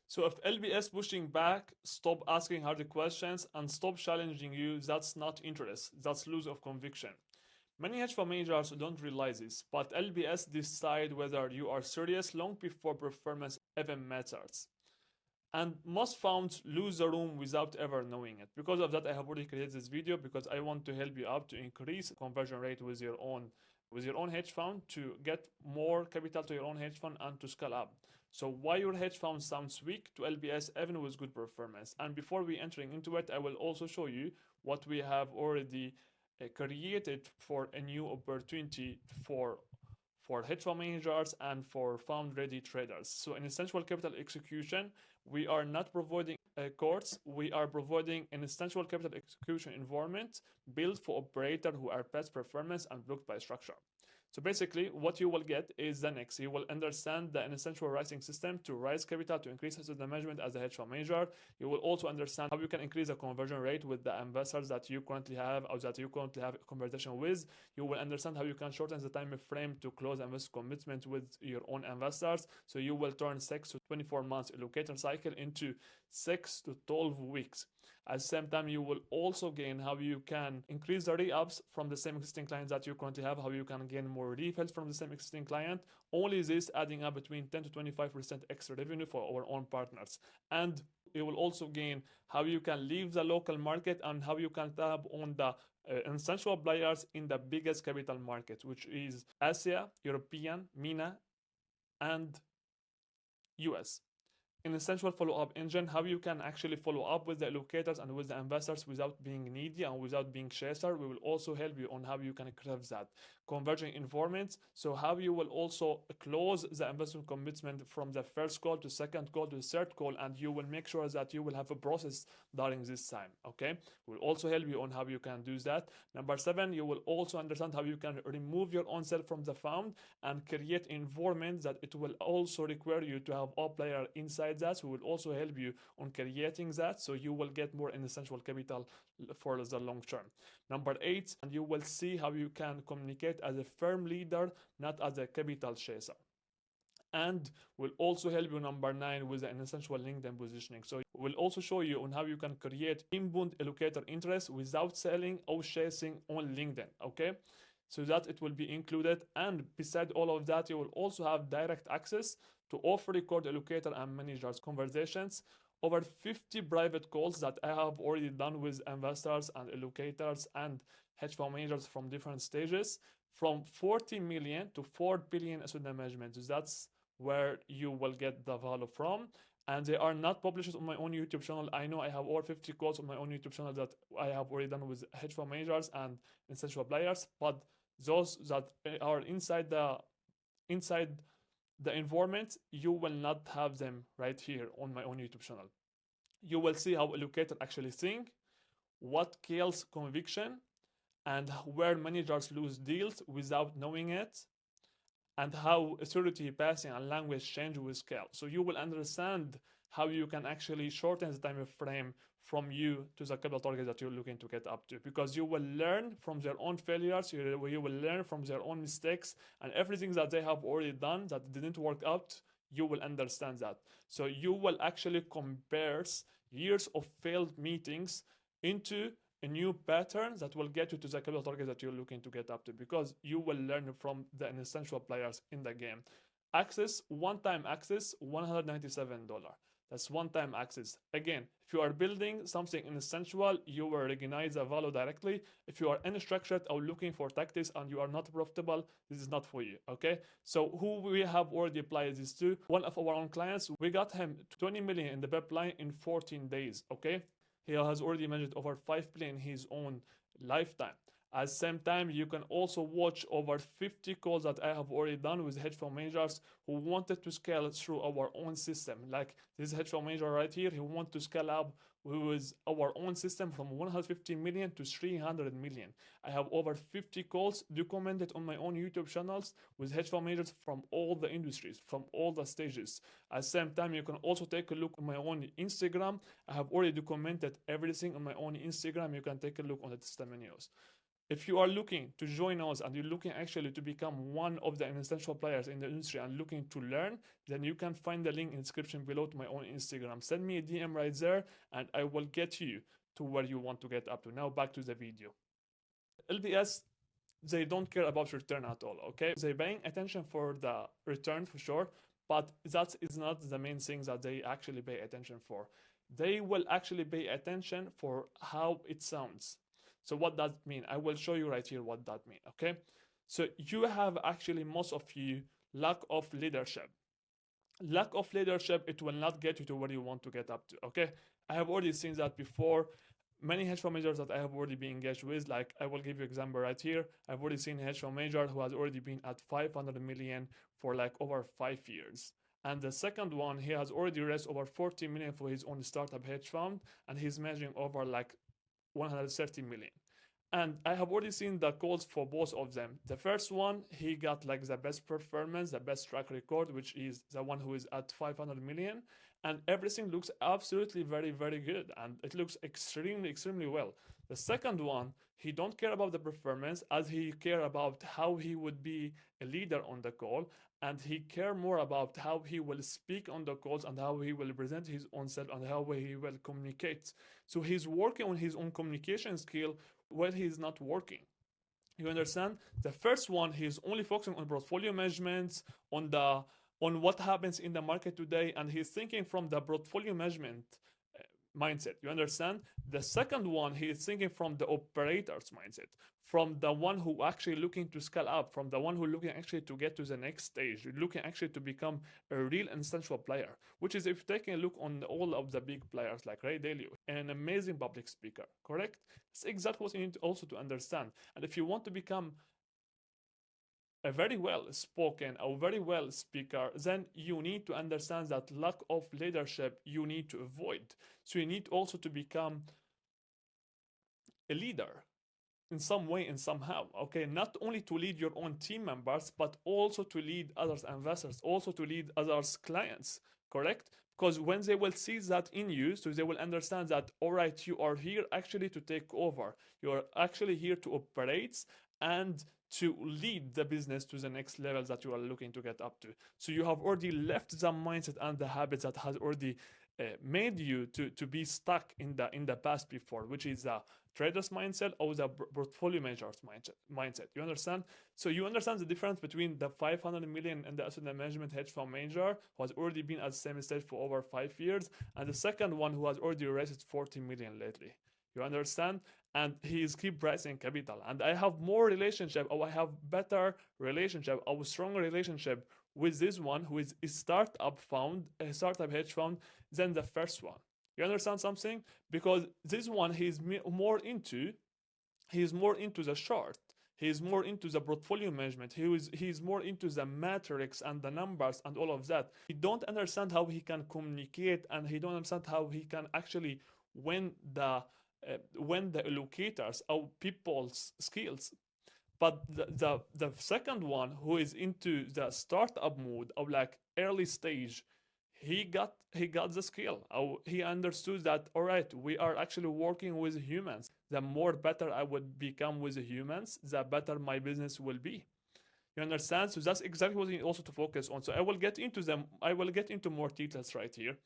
So if LBS pushing back, stop asking harder questions and stop challenging you, that's not interest, that's lose of conviction. Many hedge fund managers don't realize this, but LBS decide whether you are serious long before performance even matters. And most funds lose the room without ever knowing it. Because of that, I have already created this video because I want to help you out to increase conversion rate with your own hedge fund to get more capital to your own hedge fund and to scale up. So why your hedge fund sounds weak to LBS even with good performance. And before we entering into it, I will also show you what we have already created for a new opportunity for hedge fund managers and for fund ready traders. So in essential capital execution, we are not providing courts, we are providing an essential capital execution environment built for operators who are best performance and blocked by structure. So basically, what you will get is the next. You will understand the essential rising system to raise capital to increase asset management as a hedge fund manager. You will also understand how you can increase the conversion rate with the investors that you currently have or that you currently have a conversation with. You will understand how you can shorten the time frame to close invest commitment with your own investors. So you will turn 6 to 24 months allocator cycle into 6 to 12 weeks. At the same time, you will also gain how you can increase the re-ups from the same existing clients that you currently have, how you can gain more refills from the same existing client. Only this adding up between 10 to 25% extra revenue for our own partners. And you will also gain how you can leave the local market and how you can tap on the essential players in the biggest capital market, which is Asia, European, MENA, and US. An essential follow-up engine, how you can actually follow up with the allocators and with the investors without being needy and without being chaser. We will also help you on how you can craft that converging environments. So how you will also close the investment commitment from the first call to second call to third call, and you will make sure that you will have a process during this time. Okay, we'll also help you on how you can do that. Number 7, you will also understand how you can remove your own self from the fund and create environment that it will also require you to have all player inside that. We will also help you on creating that so you will get more in essential capital for the long term. Number 8, and you will see how you can communicate as a firm leader, not as a capital chaser. And we'll also help you, number 9, with an essential LinkedIn positioning. So we'll also show you on how you can create inbound allocator interest without selling or chasing on LinkedIn. Okay, so that it will be included. And beside all of that, you will also have direct access to off record allocator and managers conversations. Over 50 private calls that I have already done with investors and allocators and hedge fund managers from different stages, from 40 million to 4 billion asset management. So that's where you will get the value from. And they are not published on my own YouTube channel. I know I have over 50 calls on my own YouTube channel that I have already done with hedge fund managers and essential players, but those that are inside the environment, you will not have them right here on my own YouTube channel. You will see how allocator actually think, what kills conviction, and where managers lose deals without knowing it, and how authority passing and language change with scale. So you will understand how you can actually shorten the time frame from you to the capital target that you're looking to get up to, because you will learn from their own failures, you will learn from their own mistakes, and everything that they have already done that didn't work out, you will understand that. So you will actually compare years of failed meetings into a new pattern that will get you to the capital target that you're looking to get up to, because you will learn from the essential players in the game. Access, one-time access, $197. That's one-time access. Again, if you are building something in essential, you will recognize the value directly. If you are unstructured or looking for tactics and you are not profitable, this is not for you. Okay, so who we have already applied this to? One of our own clients, we got him 20 million in the pipeline in 14 days. Okay, he has already managed over 5 billion in his own lifetime. At the same time, you can also watch over 50 calls that I have already done with hedge fund managers who wanted to scale through our own system. Like this hedge fund manager right here, he wanted to scale up with our own system from 150 million to 300 million. I have over 50 calls documented on my own YouTube channels with hedge fund managers from all the industries, from all the stages. At the same time, you can also take a look on my own Instagram. I have already documented everything on my own Instagram. You can take a look on the testimonials. If you are looking to join us and you're looking actually to become one of the essential players in the industry and looking to learn, then you can find the link in the description below to my own Instagram. Send me a DM right there and I will get you to where you want to get up to. Now back to the video. LPS, they don't care about return at all, okay? They're paying attention for the return for sure, but that is not the main thing that they actually pay attention for. They will actually pay attention for how it sounds. So what does it mean? I will show you right here what that means, okay? So you have actually, most of you, lack of leadership. Lack of leadership, it will not get you to where you want to get up to, okay? I have already seen that before. Many hedge fund managers that I have already been engaged with, like I will give you an example right here. I've already seen a hedge fund manager who has already been at 500 million for like over 5 years. And the second one, he has already raised over 40 million for his own startup hedge fund, and he's managing over like 130 million. And I have already seen the calls for both of them. The first one, he got like the best performance, the best track record, which is the one who is at 500 million. And everything looks absolutely very, very good. And it looks extremely, extremely well. The second one, he don't care about the performance as he care about how he would be a leader on the call. And he care more about how he will speak on the calls and how he will present his own self and how he will communicate. So he's working on his own communication skill while he's not working. You understand? The first one, he's only focusing on portfolio management, on what happens in the market today, and he's thinking from the portfolio management mindset. You understand? The second one, he is thinking from the operator's mindset, from the one who actually looking to scale up, from the one who looking actually to get to the next stage, looking actually to become a real and essential player, which is, if taking a look on all of the big players like Ray Dalio, an amazing public speaker, correct? It's exactly what you need also to understand. And if you want to become a very well spoken or very well speaker, then you need to understand that lack of leadership you need to avoid. So you need also to become a leader in some way and somehow, okay? Not only to lead your own team members, but also to lead others investors, also to lead others clients, correct? Because when they will see that in you, so they will understand that, all right, you are here actually to take over. You are actually here to operate and to lead the business to the next level that you are looking to get up to. So you have already left the mindset and the habits that has already made you to be stuck in the past before, which is the trader's mindset or the portfolio manager's mindset. You understand? So you understand the difference between the 500 million and the asset management hedge fund manager who has already been at the same stage for over 5 years, and the second one who has already raised 40 million lately. You understand? And he is keep raising capital. And I have more relationship, or I have better relationship, or stronger relationship with this one who is a startup hedge fund than the first one. You understand something? Because this one he's more into the short. He's more into the portfolio management. He's more into the metrics and the numbers and all of that. He don't understand how he can communicate, and he don't understand how he can actually win the allocators or people's skills. But the second one who is into the startup mode of like early stage, he got the skill. He understood that, all right, we are actually working with humans. The more better I would become with the humans, the better my business will be. You understand? So that's exactly what we need also to focus on. So I will get into more details right here.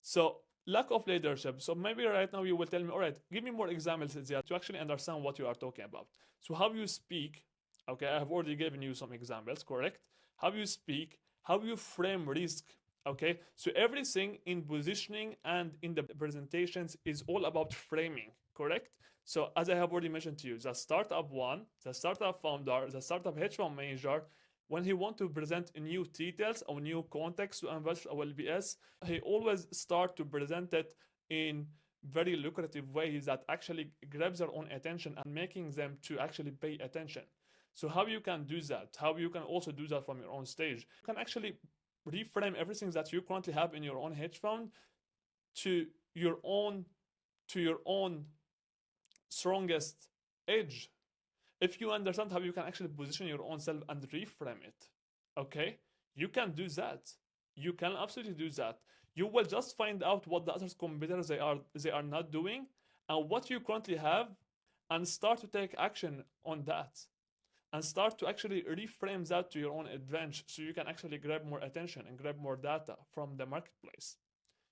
So lack of leadership. So maybe right now you will tell me, all right, give me more examples there to actually understand what you are talking about. So how you speak, okay, I have already given you some examples, correct? How you speak, how you frame risk, okay? So everything in positioning and in the presentations is all about framing, correct? So as I have already mentioned to you, the startup one, the startup founder, the startup hedge fund manager, when he wants to present new details or new context to investors or LPS, he always start to present it in very lucrative ways that actually grabs their own attention and making them to actually pay attention. So how you can do that? How you can also do that from your own stage? You can actually reframe everything that you currently have in your own hedge fund to your own strongest edge. If you understand how you can actually position your own self and reframe it, okay, you can do that. You can absolutely do that. You will just find out what the other competitors they are not doing, and what you currently have, and start to take action on that, and start to actually reframe that to your own advantage so you can actually grab more attention and grab more data from the marketplace.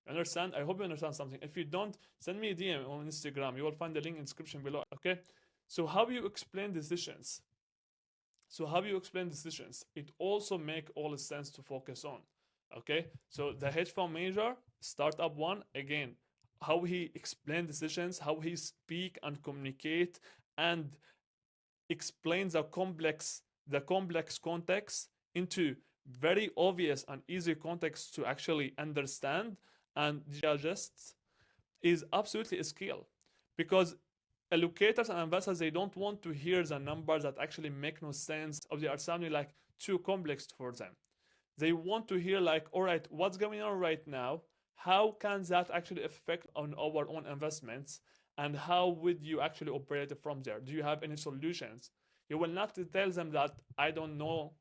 You understand? I hope you understand something. If you don't, send me a DM on Instagram. You will find the link in the description below. Okay? So how you explain decisions? It also make all the sense to focus on. Okay? So the hedge fund manager, startup one, again, how he explain decisions, how he speak and communicate and explains the complex context into very obvious and easy context to actually understand and digest is absolutely a skill, because allocators and investors, they don't want to hear the numbers that actually make no sense or they are sounding like too complex for them. They want to hear like, all right, what's going on right now, how can that actually affect on our own investments, and how would you actually operate from there? Do you have any solutions? You will not tell them that I don't know,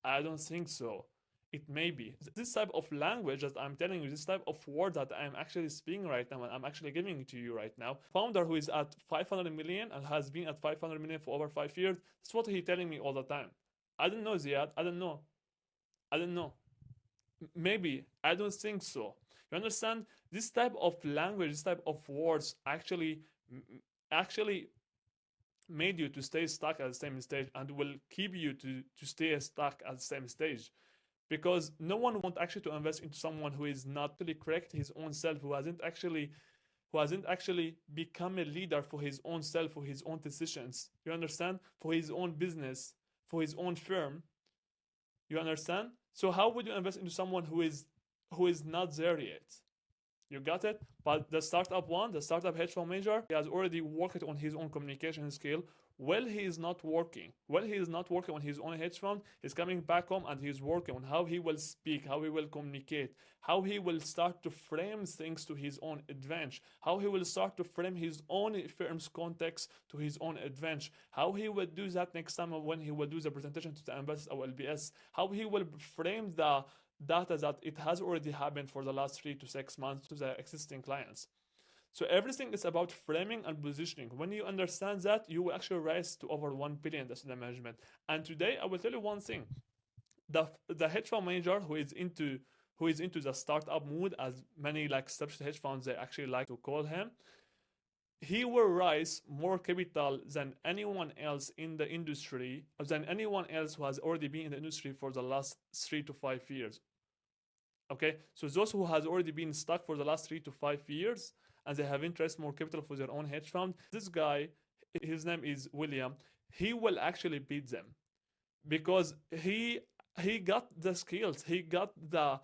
I don't think so, it may be. This type of language that I'm telling you, this type of word that I'm actually speaking right now and I'm actually giving it to you right now, founder who is at 500 million and has been at 500 million for over 5 years, that's what he's telling me all the time. I don't know, Ziad, I don't know. Maybe, I don't think so. You understand? This type of language, this type of words actually made you to stay stuck at the same stage and will keep you to stay stuck at the same stage, because no one wants actually to invest into someone who is not really correct his own self, who hasn't actually become a leader for his own self, for his own decisions. You understand? For his own business, for his own firm. You understand? So how would you invest into someone who is not there yet? You got it? But the startup hedge fund manager, he has already worked on his own communication skill. While he is not working on his own hedge fund, he's coming back home and he's working on how he will speak, how he will communicate, how he will start to frame things to his own advantage, how he will start to frame his own firm's context to his own advantage, how he will do that next time when he will do the presentation to the investors or LBS, how he will frame the data that it has already happened for the last 3 to 6 months to the existing clients. So everything is about framing and positioning. When you understand that, you will actually rise to over 1 billion asset management. And today I will tell you one thing. The hedge fund manager who is into the startup mood, as many like established hedge funds they actually like to call him, he will raise more capital than anyone else in the industry, than anyone else who has already been in the industry for the last 3 to 5 years. Okay, so those who has already been stuck for the last 3 to 5 years and they have interest more capital for their own hedge fund, this guy, his name is William, he will actually beat them, because he got the skills, he got the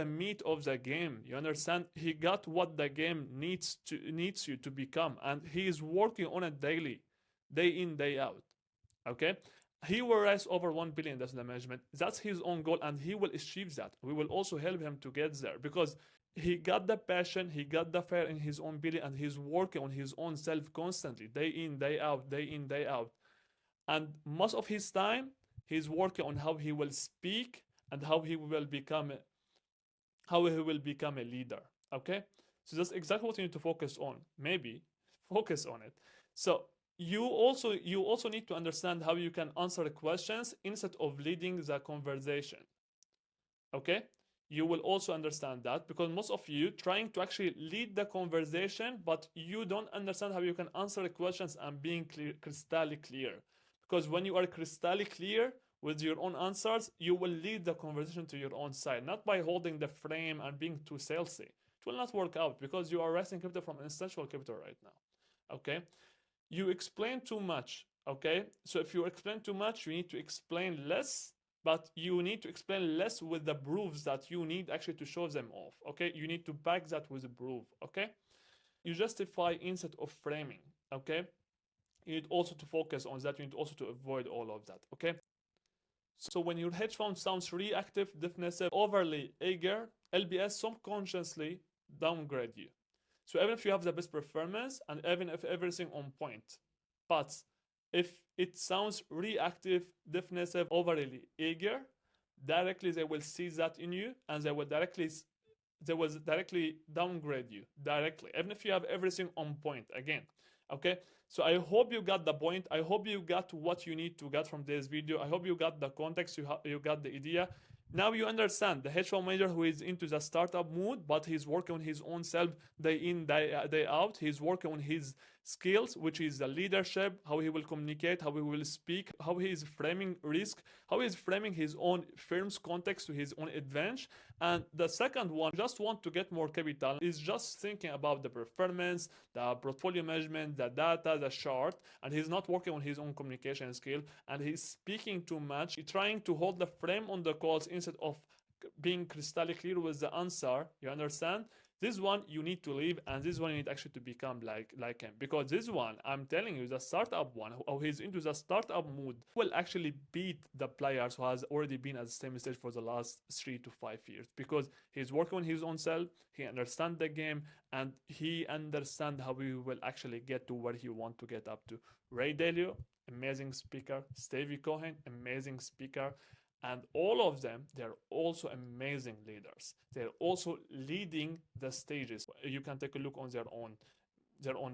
meat of the game. You understand? He got what the game needs you to become, and he is working on it daily, day in, day out. Okay, he will raise over 1 billion asset management. That's his own goal, and he will achieve that. We will also help him to get there, because he got the passion, he got the fire in his own belly, and he's working on his own self constantly, day in, day out, day in, day out. And most of his time, he's working on how he will speak and how he will become a leader. Okay, so that's exactly what you need to focus on. Maybe focus on it. So you also need to understand how you can answer the questions instead of leading the conversation. Okay, you will also understand that, because most of you trying to actually lead the conversation, but you don't understand how you can answer the questions and being crystal clear. Because when you are crystal clear with your own answers, you will lead the conversation to your own side, not by holding the frame and being too salesy. It will not work out, because you are raising capital from institutional capital right now. Okay, you explain too much. Okay, so if you explain too much, you need to explain less, but you need to explain less with the proofs that you need actually to show them off. Okay, you need to back that with a proof. Okay, you justify instead of framing. Okay, you need also to focus on that. You need also to avoid all of that. Okay, so when your hedge fund sounds reactive, defensive, overly eager, LBS subconsciously downgrade you. So even if you have the best performance and even if everything on point, but if it sounds reactive, defensive, overly eager, directly they will see that in you, and they will directly downgrade you directly, even if you have everything on point. Again, Okay, so I hope you got the point. I hope you got what you need to get from this video. I hope you got the context, you got the idea. Now you understand the hedge fund manager who is into the startup mood, but he's working on his own self day in, day out. He's working on his skills, which is the leadership, how he will communicate, how he will speak, how he is framing risk, how he is framing his own firm's context to his own advantage. And the second one, just want to get more capital, is just thinking about the performance, the portfolio management, the data, the chart, and he's not working on his own communication skill, and he's speaking too much. He's trying to hold the frame on the calls instead of being crystal clear with the answer. You understand? This one you need to leave, and this one you need actually to become like him, because this one, I'm telling you, the startup one, who he's into the startup mood, will actually beat the players who has already been at the same stage for the last 3 to 5 years, because he's working on his own self, he understands the game, and he understands how he will actually get to where he want to get up to. Ray Dalio, amazing speaker. Stevie Cohen, amazing speaker. And all of them, they're also amazing leaders. They're also leading the stages. You can take a look on their own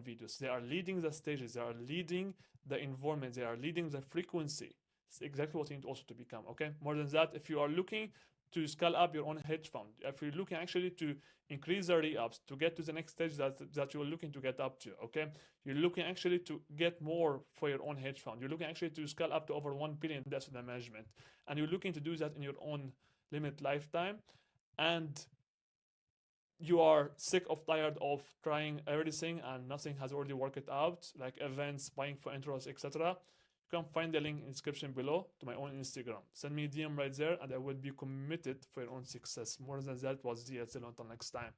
videos. They are leading the stages. They are leading the environment. They are leading the frequency. It's exactly what you need also to become. Okay. More than that, if you are looking to scale up your own hedge fund, if you're looking actually to increase the re-ups, to get to the next stage that you're looking to get up to, okay, you're looking actually to get more for your own hedge fund, you're looking actually to scale up to over 1 billion in asset management, and you're looking to do that in your own limit lifetime, and you are sick of tired of trying everything and nothing has already worked out, like events, buying for intros, etc., you can find the link in the description below to my own Instagram. Send me a DM right there and I will be committed for your own success. More than that was DSL. Until next time.